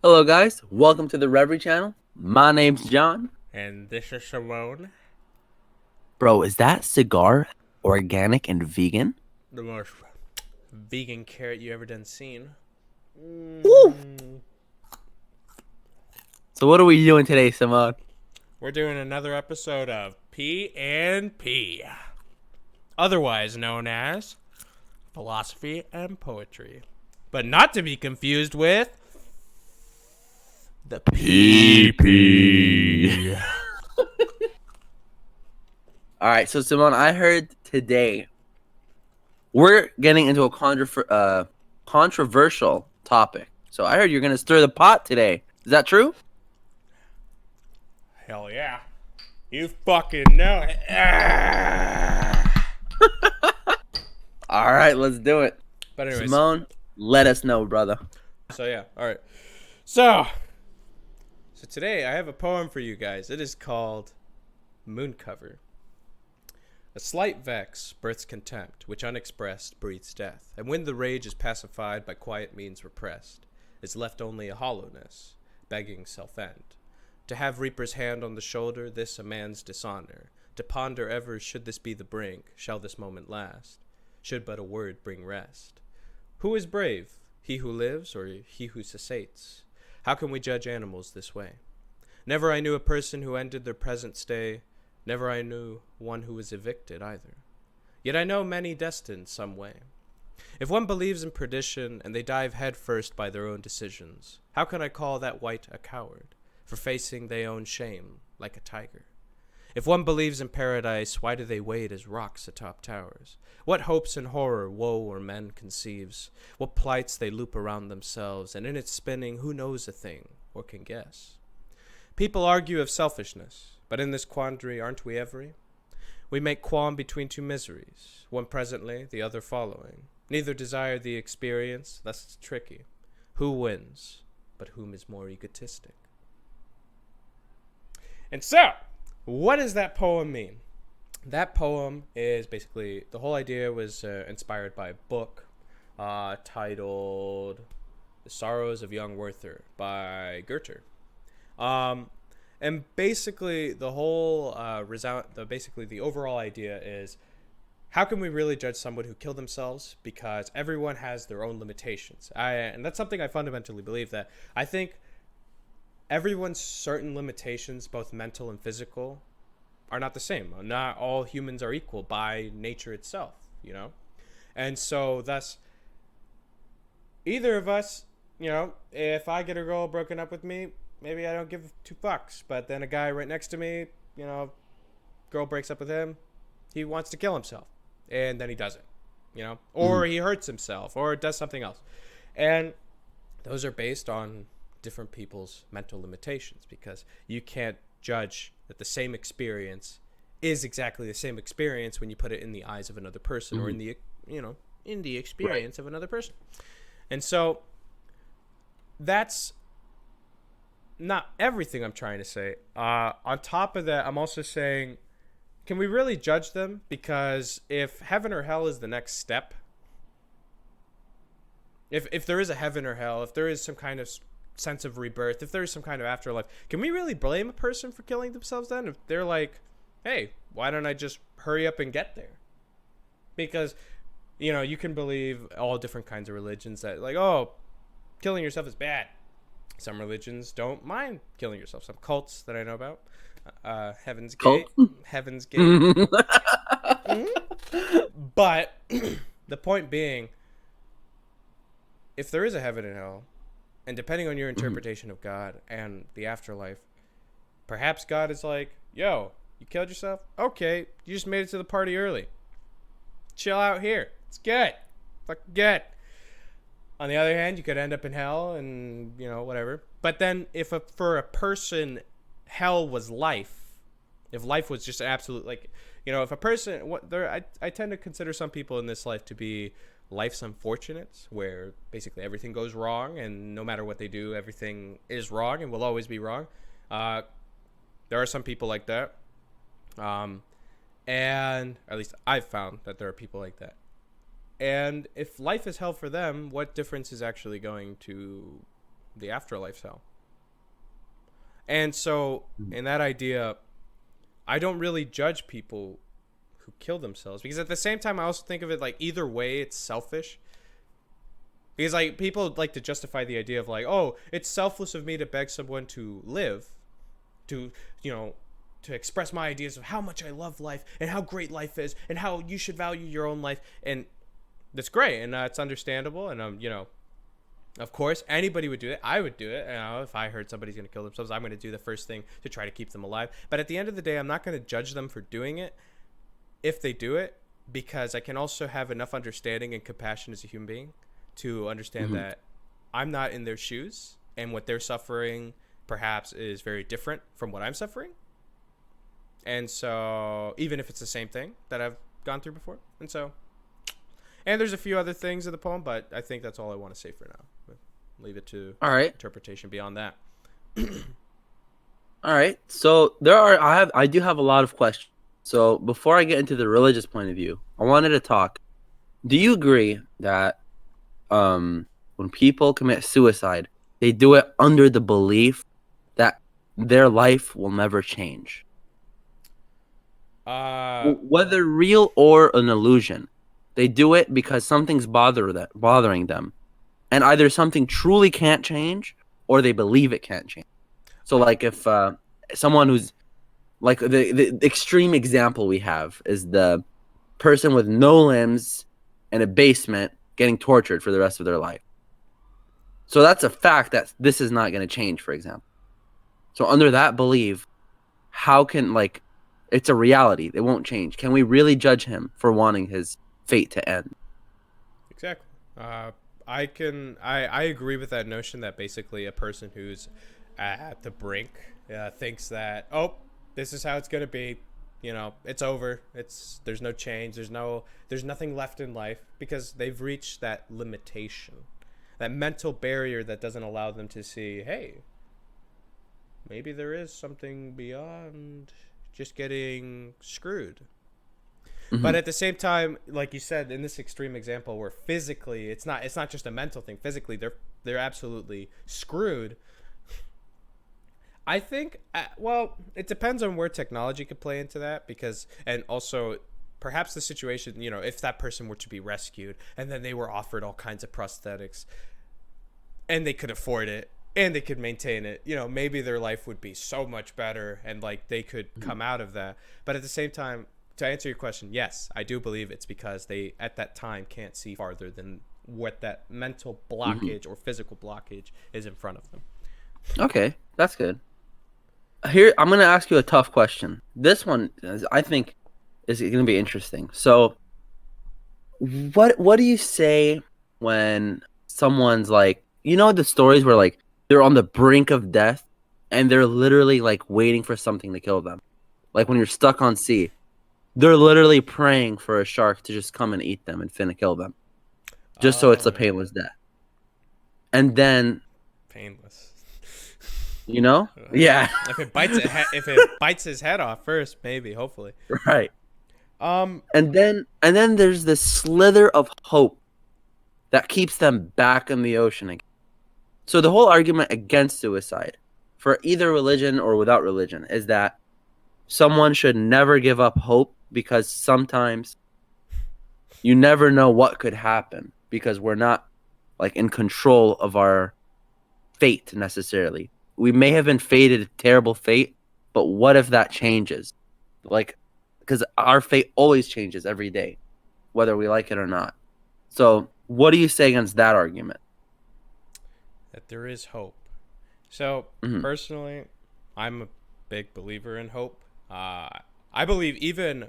Hello, guys. Welcome to the Reverie channel. My name's John. And this is Simone, Bro, is that cigar organic and vegan? the most vegan carrot you ever done seen. Woo! So what are we doing today, Simone? We're doing another episode of P and P, otherwise known as philosophy and poetry, but not to be confused with the PP. All right, so Simone, I heard today we're getting into a controversial topic. So I heard you're gonna stir the pot today. Is that true? Hell yeah, you fucking know it. All right, let's do it. But anyways, Simone, let us know, brother. so yeah, all right. So today I have a poem for you guys. It is called Mooncover. A slight vex births contempt, which unexpressed breathes death. And when the rage is pacified by quiet means repressed, is left only a hollowness, begging self-end. To have reaper's hand on the shoulder, this a man's dishonor. To ponder ever, should this be the brink, shall this moment last? Should but a word bring rest. Who is brave, he who lives or he who cessates? How can we judge animals this way? Never I knew a person who ended their present stay. Never I knew one who was evicted either. Yet I know many destined some way. If one believes in perdition, and they dive head first by their own decisions, how can I call that wight a coward, for facing they own shame like a tiger? If one believes in paradise, why do they wait as rocks atop towers? What hopes and horror woe or men conceives? What plights they loop around themselves, and in its spinning who knows a thing, or can guess? People argue of selfishness, but in this quandary aren't we every? We make qualm between two miseries, one presently, the other following. Neither desire the experience, thus it's tricky. Who wins, but whom is more egotistic? And so, what does that poem mean? That poem is basically, the whole idea was inspired by a book titled The Sorrows of Young Werther by Goethe. And basically, the whole the overall idea is, how can we really judge someone who killed themselves? Because everyone has their own limitations. And that's something I fundamentally believe, that I think everyone's certain limitations, both mental and physical, are not the same. Not all humans are equal by nature itself, you know? And so, thus, either of us, if I get a girl broken up with me, maybe I don't give two fucks. But then a guy right next to me, girl breaks up with him, he wants to kill himself. And then he doesn't, or he hurts himself or does something else. And those are based on different people's mental limitations, because you can't judge that the same experience is exactly the same experience when you put it in the eyes of another person, or in the, in the experience of another person. And so that's not everything I'm trying to say. On top of that, I'm also saying, can we really judge them? Because if heaven or hell is the next step, if there is a heaven or hell, if there is some kind of sense of rebirth, if there is some kind of afterlife, can we really blame a person for killing themselves then? If they're like, hey, why don't I just hurry up and get there? Because, you can believe all different kinds of religions that, like, oh, killing yourself is bad. Some religions don't mind killing yourself. Some cults that I know about. Heaven's Gate. Heaven's Gate. But the point being, if there is a heaven and hell, and depending on your interpretation of God and the afterlife, perhaps God is like, yo, you killed yourself? Okay, you just made it to the party early. Chill out here. It's good. Fucking good. On the other hand, you could end up in hell and, whatever. But then for a person, hell was life. If life was just absolute, like, if a person, I tend to consider some people in this life to be life's unfortunates, where basically everything goes wrong, and no matter what they do, everything is wrong and will always be wrong. There are some people like that. And at least I've found that there are people like that. And if life is hell for them, what difference is actually going to the afterlife hell. And so in that idea, I don't really judge people who kill themselves, because at the same time I also think of it like either way it's selfish. Because like people like to justify the idea of like, oh, it's selfless of me to beg someone to live, to, you know, to express my ideas of how much I love life and how great life is and how you should value your own life. And that's great, and it's understandable, and you know, of course anybody would do it. I would do it. You know, if I heard somebody's going to kill themselves, I'm going to do the first thing to try to keep them alive. But at the end of the day, I'm not going to judge them for doing it if they do it, because I can also have enough understanding and compassion as a human being to understand that I'm not in their shoes, and what they're suffering perhaps is very different from what I'm suffering. And so even if it's the same thing that I've gone through before. And so, and there's a few other things in the poem, but I think that's all I want to say for now. Leave it to All right. interpretation beyond that. All right. So I do have a lot of questions. So before I get into the religious point of view, I wanted to talk. Do you agree that when people commit suicide, they do it under the belief that their life will never change? Whether real or an illusion, they do it because something's bothering them, and either something truly can't change or they believe it can't change. So like if someone who's like the extreme example we have is the person with no limbs in a basement getting tortured for the rest of their life. So that's a fact that this is not going to change, for example. So under that belief, how can, like, it's a reality. It won't change. Can we really judge him for wanting his fate to end? Exactly. I agree with that notion that basically a person who's at the brink thinks that, oh, this is how it's going to be. You know, it's over. There's no change. There's nothing left in life, because they've reached that limitation, that mental barrier that doesn't allow them to see, hey, maybe there is something beyond just getting screwed. But at the same time, like you said, in this extreme example where physically it's not just a mental thing, physically they're absolutely screwed. I think, well, it depends on where technology could play into that, because, and also perhaps the situation, you know, if that person were to be rescued and then they were offered all kinds of prosthetics and they could afford it and they could maintain it, you know, maybe their life would be so much better and like they could come out of that. But at the same time, to answer your question, yes, I do believe it's because they at that time can't see farther than what that mental blockage or physical blockage is in front of them. Okay, that's good. Here, I'm going to ask you a tough question. This one, I think, is going to be interesting. So, what do you say when someone's like, you know, the stories where like they're on the brink of death and they're literally like waiting for something to kill them? Like when you're stuck on sea, they're literally praying for a shark to just come and eat them and finna kill them, just so it's a painless death. And then, Painless. you know, yeah, If it bites his head off first, maybe, hopefully. right. And then there's this slither of hope that keeps them back in the ocean again. So the whole argument against suicide, for either religion or without religion, is that someone should never give up hope, because sometimes you never know what could happen, because we're not like in control of our fate necessarily. We may have been fated a terrible fate, but what if that changes? Like, because our fate always changes every day, whether we like it or not. So what do you say against that argument? That there is hope. So, personally, I'm a big believer in hope. I believe even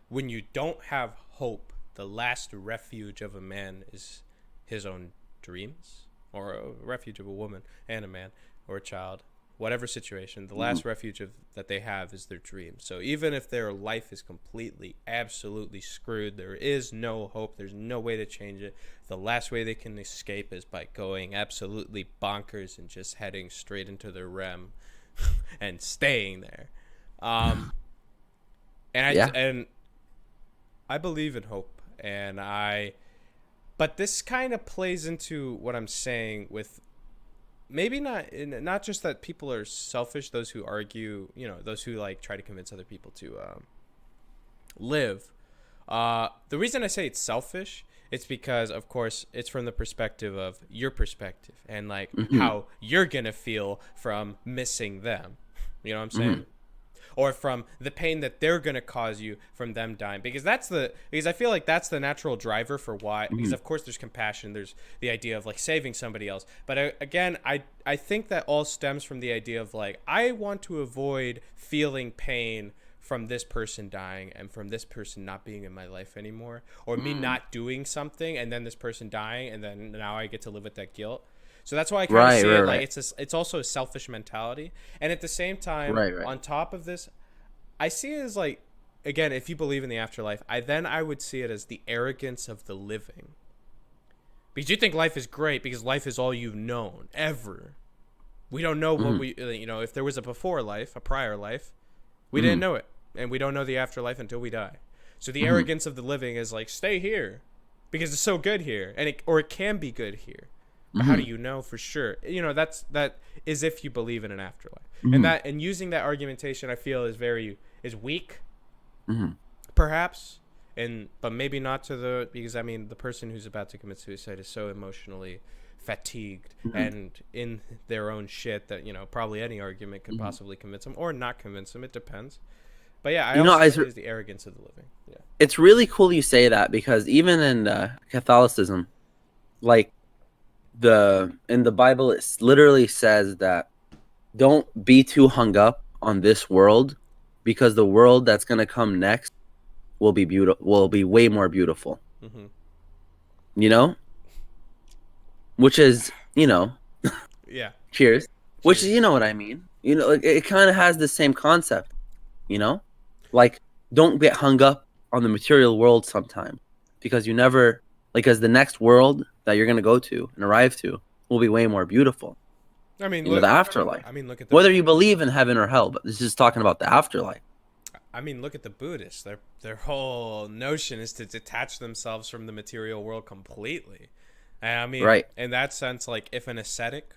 when you don't have hope, the last refuge of a man is his own dreams, or a refuge of a woman and a man or a child, whatever situation, the last refuge that they have is their dreams. So even if their life is completely, absolutely screwed, there is no hope, there's no way to change it, the last way they can escape is by going absolutely bonkers and just heading straight into their REM and staying there. And I believe in hope, but this kind of plays into what I'm saying with maybe not just that people are selfish, those who argue, those who like try to convince other people to live. The reason I say it's selfish, it's because of course it's from the perspective of your perspective and like Mm-hmm. how you're gonna feel from missing them. You know what I'm Mm-hmm. saying? Or from the pain that they're going to cause you from them dying, because I feel like that's the natural driver for why, because Mm-hmm. of course there's compassion, there's the idea of like saving somebody else, but again, I think that all stems from the idea of like I want to avoid feeling pain from this person dying and from this person not being in my life anymore, or me Mm. not doing something and then this person dying and then now I get to live with that guilt. So that's why I kind of Right, see right, it like right, it's also a selfish mentality. And at the same time, right, right. on top of this, I see it as like, again, if you believe in the afterlife, I would see it as the arrogance of the living. Because you think life is great because life is all you've known ever. We don't know what Mm-hmm. if there was a before life, a prior life, we Mm-hmm. didn't know it. And we don't know the afterlife until we die. So the Mm-hmm. arrogance of the living is like, stay here because it's so good here. Or it can be good here. But how do Mm-hmm. you know for sure? That is if you believe in an afterlife. Mm-hmm. And using that argumentation I feel is weak, Mm-hmm. perhaps, but maybe not to because I mean the person who's about to commit suicide is so emotionally fatigued Mm-hmm. and in their own shit that probably any argument could Mm-hmm. possibly convince them or not convince them. It depends. But yeah, I You know, also see it as the arrogance of the living. Yeah. it's really cool you say that because even in Catholicism, like in the Bible, it literally says that don't be too hung up on this world because the world that's gonna come next will be beautiful, will be way more beautiful. Mm-hmm. You know, which is Yeah. cheers, which is Cheers. what I mean. It kind of has the same concept. You know, like don't get hung up on the material world sometimes because you never like as the next world that you're gonna go to and arrive to will be way more beautiful. I mean, The look. afterlife. I mean, look at the. Whether you believe in heaven or hell, but this is talking about the afterlife. I mean, look at the Buddhists. Their whole notion is to detach themselves from the material world completely. And I mean, Right. in that sense, like if an ascetic,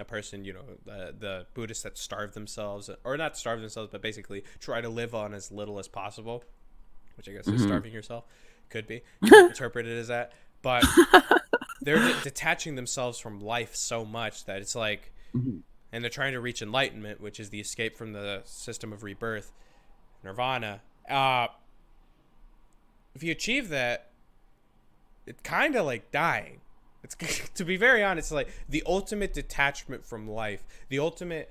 a person, the Buddhists that starve themselves, or not starve themselves, but basically try to live on as little as possible, which I guess is Mm-hmm. starving yourself, could be. You could interpret it as that. But they're detaching themselves from life so much that it's like, Mm-hmm. and they're trying to reach enlightenment, which is the escape from the system of rebirth, nirvana. If you achieve that, it's kind of like dying. It's to be very honest, like the ultimate detachment from life. The ultimate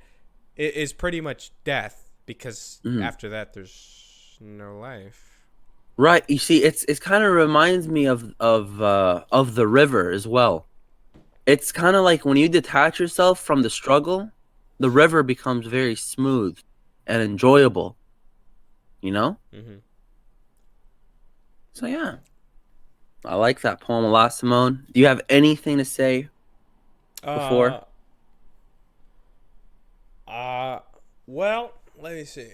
is pretty much death because Mm-hmm. after that, there's no life. Right. You see, it's kind of reminds me of the river as well. It's kind of like when you detach yourself from the struggle, the river becomes very smooth and enjoyable. You know. Mm-hmm. So yeah, I like that poem a lot, Simone. Do you have anything to say before? Uh, uh, well, let me see.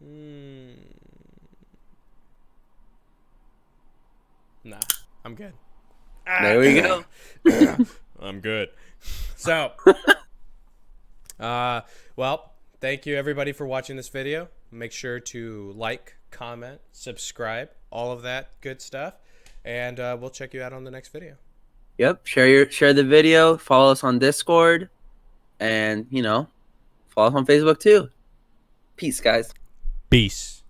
Hmm. Nah, I'm good. There we go. I'm good. So, well, thank you everybody for watching this video. Make sure to like, comment, subscribe, all of that good stuff, and we'll check you out on the next video. Yep. Share the video. Follow us on Discord, and follow us on Facebook too. Peace, guys. Peace.